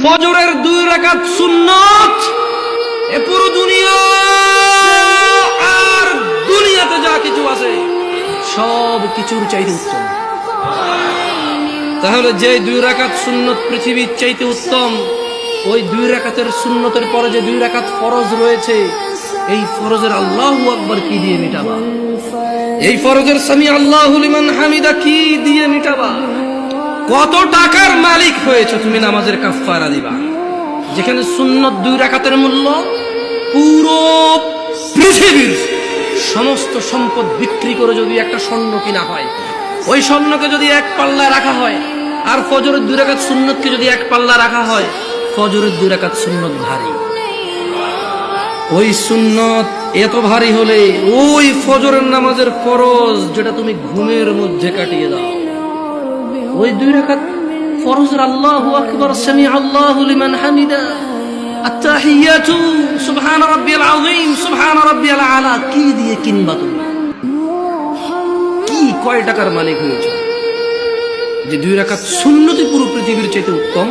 ফজরের 2 রাকাত সুন্নত এ পুরো দুনিয়া আর দুনিয়াতে যা কিছু আছে সব কিছুর চাইতে উত্তম। তাহলে যে 2 রাকাত সুন্নত পৃথিবীর চাইতে উত্তম, ওই 2 রাকাতের সুন্নতের পরে যে 2 রাকাত ফরজ রয়েছে, এই ফরজের আল্লাহু আকবার কি দিয়ে মিটাবা? এই ফরজের সামি আল্লাহু লিমান হামিদা কি দিয়ে মিটাবা? কত টাকার মালিক হয়েছে তুমি নামাজের কাফারা দিবা? যেখানে সুন্নত 2 রাকাতের মূল্য পুরো পৃথিবীর সমস্ত সম্পদ বিক্রি করে যদি একটা স্বর্ণ কিনা হয়, ওই স্বর্ণকে যদি এক পাল্লায় রাখা হয়, আর ফজরের 2 রাকাত সুন্নতকে যদি এক পাল্লা রাখা হয়, ফজরের 2 রাকাত সুন্নত ভারী। ওই সুন্নত এত ভারী হলে ওই ফজরের নামাজের ফরজ যেটা তুমি ঘুমের মধ্যে কাটিয়ে দাও, ওই 2 রাকাত ফরজের আল্লাহু আকবার সামি আল্লাহু লিমান হামিদা আত-তাহিয়াতু সুবহান রাব্বিয়াল আযীম সুবহান রাব্বিয়াল আলা কি দিয়ে কিনবা? তুমি কি কয় টাকার মালিক হয়েছে যে 2 রাকাত সুন্নতি পুরো পৃথিবীর চাইতে উত্তম?